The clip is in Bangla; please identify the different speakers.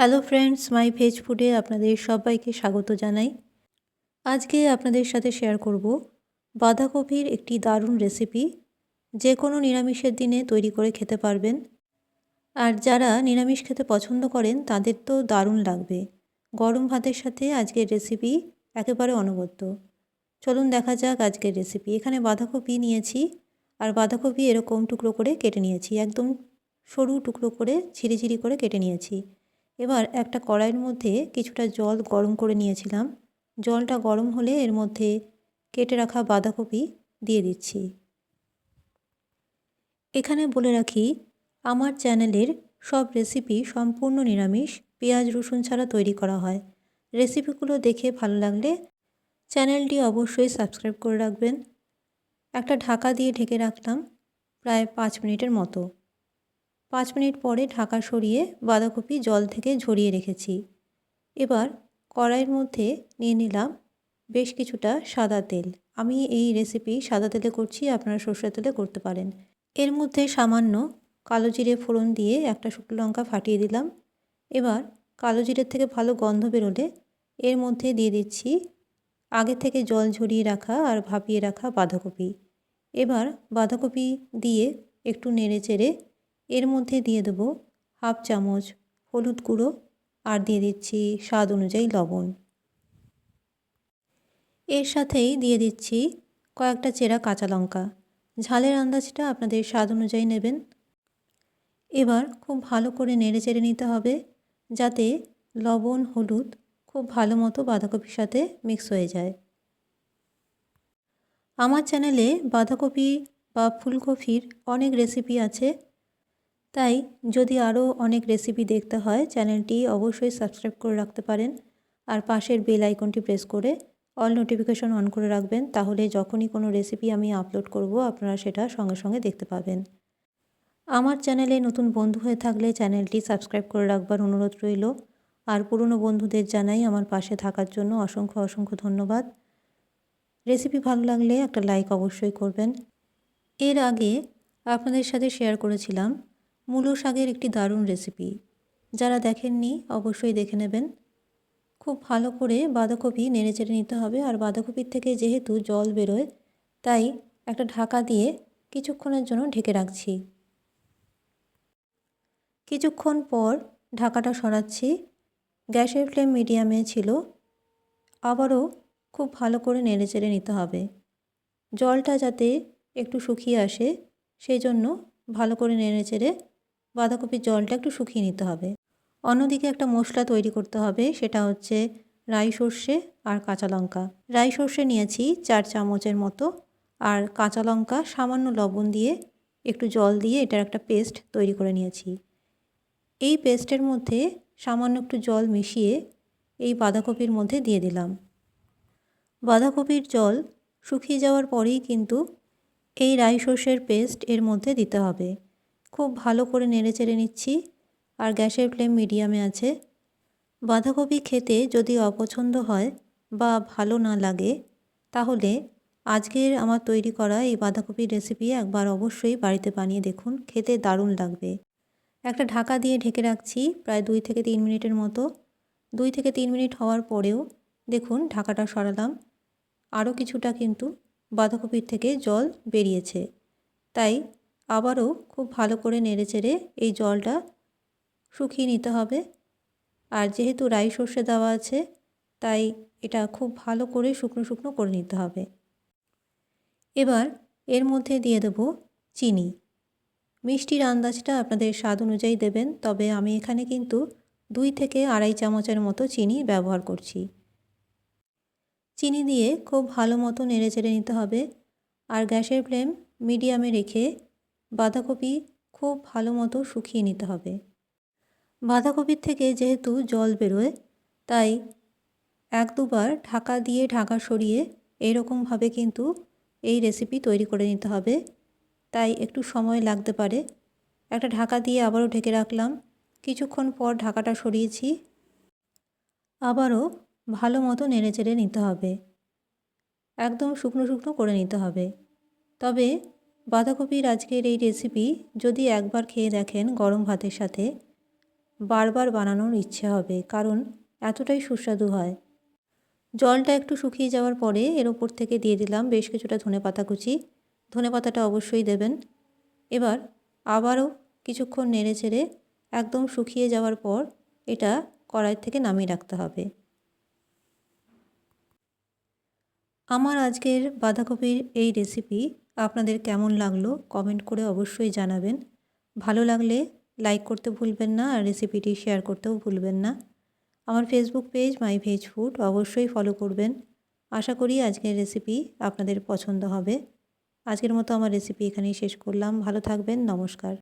Speaker 1: হ্যালো ফ্রেন্ডস, মাই ভেজ ফুডে আপনাদের সবাইকে স্বাগত জানাই। আজকে আপনাদের সাথে শেয়ার করব বাঁধাকপির একটি দারুণ রেসিপি। যে কোনো নিরামিষের দিনে তৈরি করে খেতে পারবেন। আর যারা নিরামিষ খেতে পছন্দ করেন তাদের তো দারুণ লাগবে। গরম ভাতের সাথে আজকের রেসিপি একেবারে অনবদ্য। চলুন দেখা যাক আজকের রেসিপি। এখানে বাঁধাকপি নিয়েছি, আর বাঁধাকপি এরকম টুকরো করে কেটে নিয়েছি, একদম সরু টুকরো করে ঝিরিঝিরি করে কেটে নিয়েছি। এবার একটা কড়াইয়ের মধ্যে কিছুটা জল গরম করে নিয়েছিলাম। জলটা গরম হলে এর মধ্যে কেটে রাখা বাঁধাকপি দিয়ে দিচ্ছি। এখানে বলে রাখি, আমার চ্যানেলের সব রেসিপি সম্পূর্ণ নিরামিষ, পেঁয়াজ রসুন ছাড়া তৈরি করা হয়। রেসিপিগুলো দেখে ভালো লাগলে চ্যানেলটি অবশ্যই সাবস্ক্রাইব করে রাখবেন। একটা ঢাকা দিয়ে ঢেকে রাখলাম প্রায় 5 মিনিটের মতো। 5 মিনিট পরে ঢাকা সরিয়ে বাঁধাকপি জল থেকে ঝরিয়ে রেখেছি। এবার কড়াইয়ের মধ্যে নিয়ে নিলাম বেশ কিছুটা সাদা তেল। আমি এই রেসিপি সাদা তেলে করছি, আপনারা সরষের তেলে করতে পারেন। এর মধ্যে সামান্য কালো জিরে ফোড়ন দিয়ে একটা শুকনো লঙ্কা ফাটিয়ে দিলাম। এবার কালো জিরের থেকে ভালো গন্ধ বেরোলে এর মধ্যে দিয়ে দিচ্ছি আগে থেকে জল ঝরিয়ে রাখা আর ভাপিয়ে রাখা বাঁধাকপি। এবার বাঁধাকপি দিয়ে একটু নেড়ে চেড়ে এর মধ্যে দিয়ে দেবো হাফ চামচ হলুদ গুঁড়ো, আর দিয়ে দিচ্ছি স্বাদ অনুযায়ী লবণ। এর সাথেই দিয়ে দিচ্ছি কয়েকটা চেরা কাঁচা লঙ্কা। ঝালের আন্দাজটা আপনাদের স্বাদ অনুযায়ী নেবেন। এবার খুব ভালো করে নেড়ে চেড়ে নিতে হবে, যাতে লবণ হলুদ খুব ভালো মতো বাঁধাকপির সাথে মিক্স হয়ে যায়। আমার চ্যানেলে বাঁধাকপি বা ফুলকপির অনেক রেসিপি আছে, তাই যদি আরও অনেক রেসিপি দেখতে হয় চ্যানেলটি অবশ্যই সাবস্ক্রাইব করে রাখতে পারেন। আর পাশের বেল আইকনটি প্রেস করে অল নোটিফিকেশন অন করে রাখবেন, তাহলে যখনই কোনো রেসিপি আমি আপলোড করব আপনারা সেটা সঙ্গে সঙ্গে দেখতে পাবেন। আমার চ্যানেলে নতুন বন্ধু হয়ে থাকলে চ্যানেলটি সাবস্ক্রাইব করে রাখবার অনুরোধ রইল। আর পুরনো বন্ধুদের জানাই আমার পাশে থাকার জন্য অসংখ্য অসংখ্য ধন্যবাদ। রেসিপি ভালো লাগলে একটা লাইক অবশ্যই করবেন। এর আগে আপনাদের সাথে শেয়ার করেছিলাম মূলো শাকের একটি দারুণ রেসিপি। যারা দেখেননি অবশ্যই দেখে নেবেন। খুব ভালো করে বাঁধাকপি নেড়েচেড়ে নিতে হবে, আর বাঁধাকপির থেকে যেহেতু জল বেরোয় তাই একটা ঢাকা দিয়ে কিছুক্ষণের জন্য ঢেকে রাখছি। কিছুক্ষণ পর ঢাকাটা সরাচ্ছি। গ্যাসের ফ্লেম মিডিয়ামে ছিল। আবারও খুব ভালো করে নেড়েচেড়ে নিতে হবে। জলটা যাতে একটু শুকিয়ে আসে সেই জন্য ভালো করে নেড়েচেড়ে বাঁধাকপির জলটা একটু শুকিয়ে নিতে হবে। অন্যদিকে একটা মশলা তৈরি করতে হবে, সেটা হচ্ছে রাই সর্ষে আর কাঁচা লঙ্কা। রাই সর্ষে নিয়েছি 4 চামচের মতো, আর কাঁচা লঙ্কা সামান্য লবণ দিয়ে একটু জল দিয়ে এটার একটা পেস্ট তৈরি করে নিয়েছি। এই পেস্টের মধ্যে সামান্য একটু জল মিশিয়ে এই বাঁধাকপির মধ্যে দিয়ে দিলাম। বাঁধাকপির জল শুকিয়ে যাওয়ার পরেই কিন্তু এই রাই সর্ষের পেস্ট এর মধ্যে দিতে হবে। খুব ভালো করে নেড়েচেড়ে নিচ্ছি, আর গ্যাসের ফ্লেম মিডিয়ামে আছে। বাঁধাকপি খেতে যদি অপছন্দ হয় বা ভালো না লাগে, তাহলে আজকের আমার তৈরি করা এই বাঁধাকপির রেসিপি একবার অবশ্যই বাড়িতে বানিয়ে দেখুন, খেতে দারুণ লাগবে। একটা ঢাকা দিয়ে ঢেকে রাখছি প্রায় 2 থেকে 3 মিনিটের মতো। 2 থেকে 3 মিনিট হওয়ার পরেও দেখুন ঢাকাটা সরালাম, আরও কিছুটা কিন্তু বাঁধাকপির থেকে জল বেরিয়েছে। তাই আবারও খুব ভালো করে নেড়েচেড়ে এই জলটা শুকিয়ে নিতে হবে। আর যেহেতু রাই সর্ষে দেওয়া আছে তাই এটা খুব ভালো করে শুকনো শুকনো করে নিতে হবে। এবার এর মধ্যে দিয়ে দেব চিনি। মিষ্টির আন্দাজটা আপনাদের স্বাদ অনুযায়ী দেবেন, তবে আমি এখানে কিন্তু 2 থেকে আড়াই চামচের মতো চিনি ব্যবহার করছি। চিনি দিয়ে খুব ভালো মতো নেড়েচেড়ে নিতে হবে, আর গ্যাসের ফ্লেম মিডিয়ামে রেখে বাঁধাকপি খুব ভালো মতো শুকিয়ে নিতে হবে। বাঁধাকপির থেকে যেহেতু জল বেরোয় তাই 1-2 বার ঢাকা দিয়ে ঢাকা সরিয়ে এইরকমভাবে কিন্তু এই রেসিপি তৈরি করে নিতে হবে, তাই একটু সময় লাগতে পারে। একটা ঢাকা দিয়ে আবারও ঢেকে রাখলাম। কিছুক্ষণ পর ঢাকাটা সরিয়েছি। আবারও ভালো মতো নেড়েচেড়ে নিতে হবে, একদম শুকনো শুকনো করে নিতে হবে। তবে বাঁধাকপির আজকের এই রেসিপি যদি একবার খেয়ে দেখেন গরম ভাতের সাথে, বারবার বানানোর ইচ্ছে হবে, কারণ এতটাই সুস্বাদু হয়। জলটা একটু শুকিয়ে যাওয়ার পরে এর ওপর থেকে দিয়ে দিলাম বেশ কিছুটা ধনেপাতা কুচি। ধনেপাতাটা অবশ্যই দেবেন। এবার আবারও কিছুক্ষণ নেড়েচেড়ে একদম শুকিয়ে যাওয়ার পর এটা কড়াই থেকে নামিয়ে রাখতে হবে। আমার আজকের বাঁধাকপির এই রেসিপি আপনাদের কেমন লাগলো কমেন্ট করে অবশ্যই জানাবেন। ভালো লাগলে লাইক করতে ভুলবেন না, আর রেসিপিটি শেয়ার করতেও ভুলবেন না। আমার ফেসবুক পেজ মাই ভেজ ফুড অবশ্যই ফলো করবেন। আশা করি আজকের রেসিপি আপনাদের পছন্দ হবে। আজকের মতো আমার রেসিপি এখানেই শেষ করলাম। ভালো থাকবেন। নমস্কার।